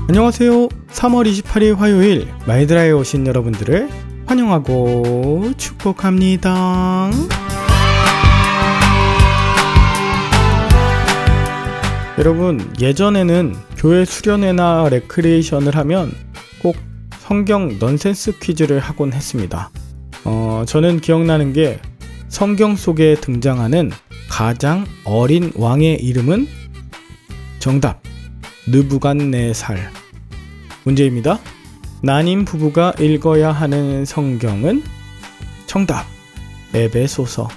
안녕하세요. 3월 28일 화요일 마이드라에 오신 여러분들을 환영하고 축복합니다. 여러분, 예전에는 교회 수련회나 레크리에이션을 하면 꼭 성경 넌센스 퀴즈를 하곤 했습니다. 저는 기억나는 게 성경 속에 등장하는 가장 어린 왕의 이름은 정답, 느부갓네살. 문제입니다. 난임 부부가 읽어야 하는 성경은 정답, 에베소서.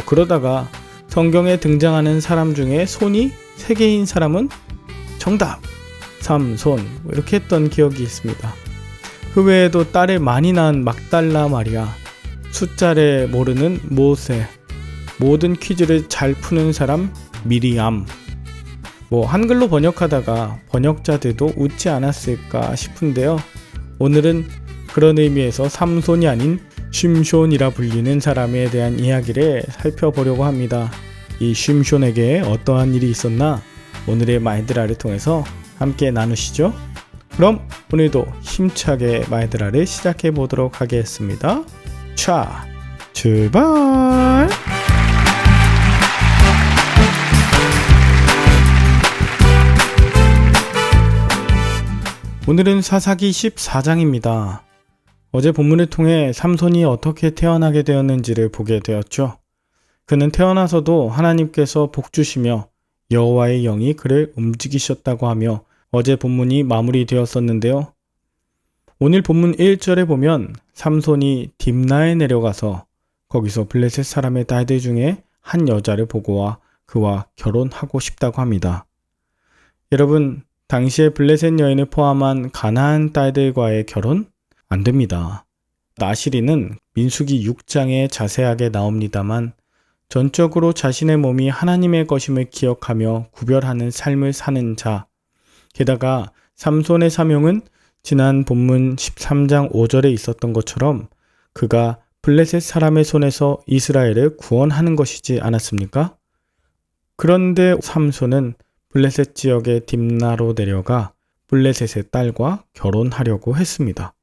그러다가 성경에 등장하는 사람 중에 손이 3개인 사람은 정답, 삼손. 이렇게 했던 기억이 있습니다. 그 외에도 딸을 많이 낳은 막달라 마리아, 숫자를 모르는 모세, 모든 퀴즈를 잘 푸는 사람 미리암. 한글로 번역하다가 번역자들도 웃지 않았을까 싶은데요. 오늘은 그런 의미에서 삼손이 아닌 심손이라 불리는 사람에 대한 이야기를 살펴보려고 합니다. 이 심손에게 어떠한 일이 있었나 오늘의 마이드라를 통해서 함께 나누시죠. 그럼 오늘도 힘차게 마이드라를 시작해 보도록 하겠습니다. 자, 출발! 오늘은 사사기 14장입니다. 어제 본문을 통해 삼손이 어떻게 태어나게 되었는지를 보게 되었죠. 그는 태어나서도 하나님께서 복주시며 여호와의 영이 그를 움직이셨다고 하며 어제 본문이 마무리되었었는데요. 오늘 본문 1절에 보면 삼손이 딥나에 내려가서 거기서 블레셋 사람의 딸들 중에 한 여자를 보고와 그와 결혼하고 싶다고 합니다. 여러분, 당시에 블레셋 여인을 포함한 가나안 딸들과의 결혼? 안 됩니다. 나시리는 민수기 6장에 자세하게 나옵니다만 전적으로 자신의 몸이 하나님의 것임을 기억하며 구별하는 삶을 사는 자. 게다가 삼손의 사명은 지난 본문 13장 5절에 있었던 것처럼 그가 블레셋 사람의 손에서 이스라엘을 구원하는 것이지 않았습니까? 그런데 삼손은 블레셋 지역의 딥나로 내려가 블레셋의 딸과 결혼하려고 했습니다.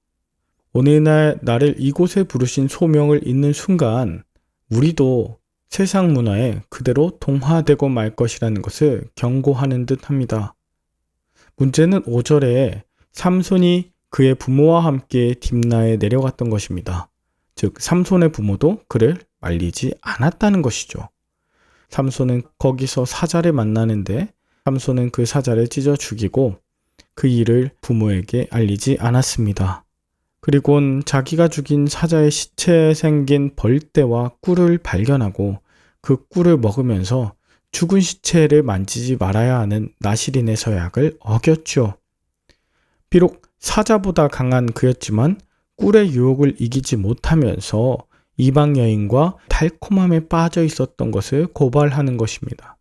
오늘날 나를 이곳에 부르신 소명을 잇는 순간 우리도 세상 문화에 그대로 동화되고 말 것이라는 것을 경고하는 듯 합니다. 문제는 5절에 삼손이 그의 부모와 함께 딥나에 내려갔던 것입니다. 즉 삼손의 부모도 그를 말리지 않았다는 것이죠. 삼손은 거기서 사자를 만나는데 삼손은 그 사자를 찢어 죽이고 그 일을 부모에게 알리지 않았습니다. 그리고는 자기가 죽인 사자의 시체에 생긴 벌떼와 꿀을 발견하고 그 꿀을 먹으면서 죽은 시체를 만지지 말아야 하는 나시린의 서약을 어겼죠. 비록 사자보다 강한 그였지만 꿀의 유혹을 이기지 못하면서 이방 여인과 달콤함에 빠져 있었던 것을 고발하는 것입니다.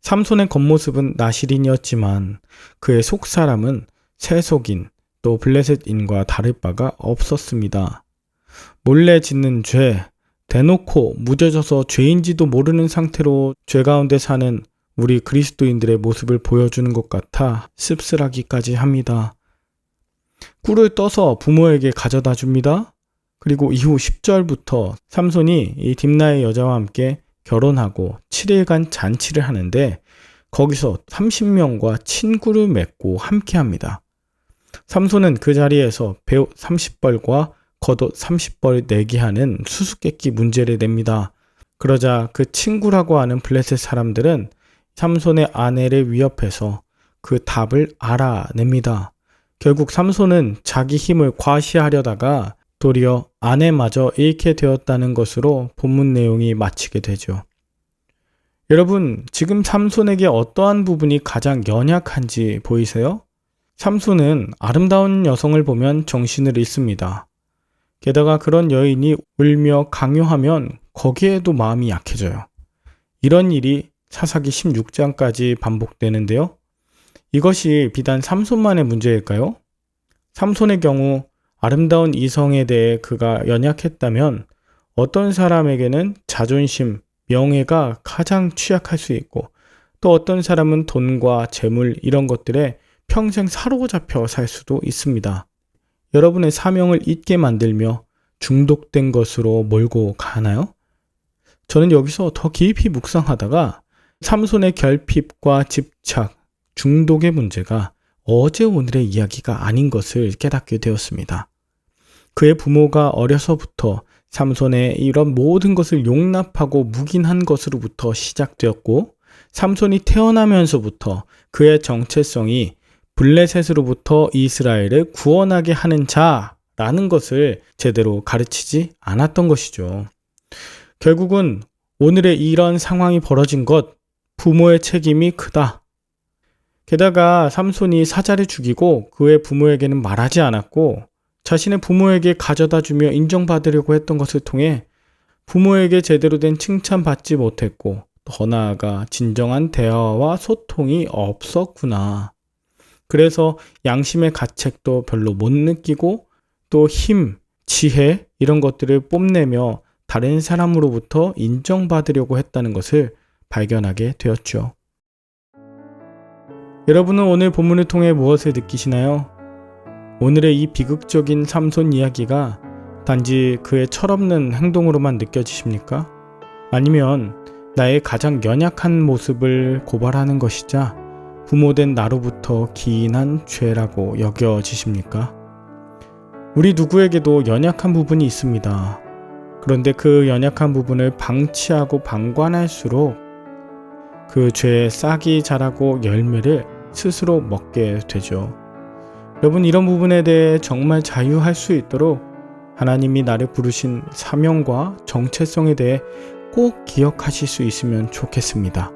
삼손의 겉모습은 나시린이었지만 그의 속사람은 세속인 또 블레셋인과 다를 바가 없었습니다. 몰래 짓는 죄, 대놓고 무뎌져서 죄인지도 모르는 상태로 죄 가운데 사는 우리 그리스도인들의 모습을 보여주는 것 같아 씁쓸하기까지 합니다. 꿀을 떠서 부모에게 가져다 줍니다. 그리고 이후 10절부터 삼손이 이 딥나의 여자와 함께 결혼하고 7일간 잔치를 하는데 거기서 30명과 친구를 맺고 함께합니다. 삼손은 그 자리에서 배옷 30벌과 겉옷 30벌을 내게 하는 수수께끼 문제를 냅니다. 그러자 그 친구라고 하는 블레셋 사람들은 삼손의 아내를 위협해서 그 답을 알아냅니다. 결국 삼손은 자기 힘을 과시하려다가 도리어 아내마저 잃게 되었다는 것으로 본문 내용이 마치게 되죠. 여러분, 지금 삼손에게 어떠한 부분이 가장 연약한지 보이세요? 삼손은 아름다운 여성을 보면 정신을 잃습니다. 게다가 그런 여인이 울며 강요하면 거기에도 마음이 약해져요. 이런 일이 사사기 16장까지 반복되는데요. 이것이 비단 삼손만의 문제일까요? 삼손의 경우 아름다운 이성에 대해 그가 연약했다면 어떤 사람에게는 자존심, 명예가 가장 취약할 수 있고 또 어떤 사람은 돈과 재물 이런 것들에 평생 사로잡혀 살 수도 있습니다. 여러분의 사명을 잊게 만들며 중독된 것으로 몰고 가나요? 저는 여기서 더 깊이 묵상하다가 삼손의 결핍과 집착, 중독의 문제가 어제 오늘의 이야기가 아닌 것을 깨닫게 되었습니다. 그의 부모가 어려서부터 삼손의 이런 모든 것을 용납하고 묵인한 것으로부터 시작되었고, 삼손이 태어나면서부터 그의 정체성이 블레셋으로부터 이스라엘을 구원하게 하는 자라는 것을 제대로 가르치지 않았던 것이죠. 결국은 오늘의 이런 상황이 벌어진 것, 부모의 책임이 크다. 게다가 삼손이 사자를 죽이고 그의 부모에게는 말하지 않았고 자신의 부모에게 가져다 주며 인정받으려고 했던 것을 통해 부모에게 제대로 된 칭찬받지 못했고, 더 나아가 진정한 대화와 소통이 없었구나. 그래서 양심의 가책도 별로 못 느끼고 또 힘, 지혜 이런 것들을 뽐내며 다른 사람으로부터 인정받으려고 했다는 것을 발견하게 되었죠. 여러분은 오늘 본문을 통해 무엇을 느끼시나요? 오늘의 이 비극적인 삼손 이야기가 단지 그의 철없는 행동으로만 느껴지십니까? 아니면 나의 가장 연약한 모습을 고발하는 것이자 부모된 나로부터 기인한 죄라고 여겨지십니까? 우리 누구에게도 연약한 부분이 있습니다. 그런데 그 연약한 부분을 방치하고 방관할수록 그 죄의 싹이 자라고 열매를 스스로 먹게 되죠. 여러분, 이런 부분에 대해 정말 자유할 수 있도록 하나님이 나를 부르신 사명과 정체성에 대해 꼭 기억하실 수 있으면 좋겠습니다.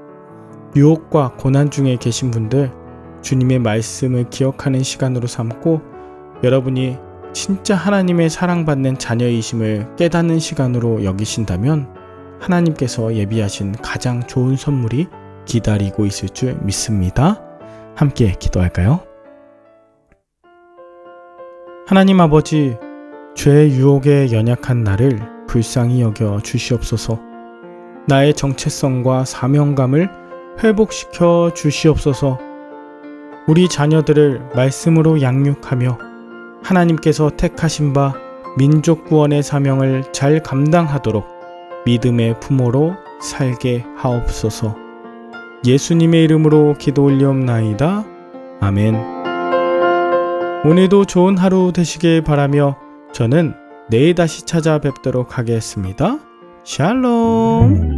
유혹과 고난 중에 계신 분들, 주님의 말씀을 기억하는 시간으로 삼고 여러분이 진짜 하나님의 사랑받는 자녀이심을 깨닫는 시간으로 여기신다면 하나님께서 예비하신 가장 좋은 선물이 기다리고 있을 줄 믿습니다. 함께 기도할까요? 하나님 아버지, 죄의 유혹에 연약한 나를 불쌍히 여겨 주시옵소서. 나의 정체성과 사명감을 회복시켜 주시옵소서. 우리 자녀들을 말씀으로 양육하며 하나님께서 택하신 바 민족 구원의 사명을 잘 감당하도록 믿음의 부모로 살게 하옵소서. 예수님의 이름으로 기도 올리옵나이다. 아멘. 오늘도 좋은 하루 되시길 바라며 저는 내일 다시 찾아뵙도록 하겠습니다. 샬롬.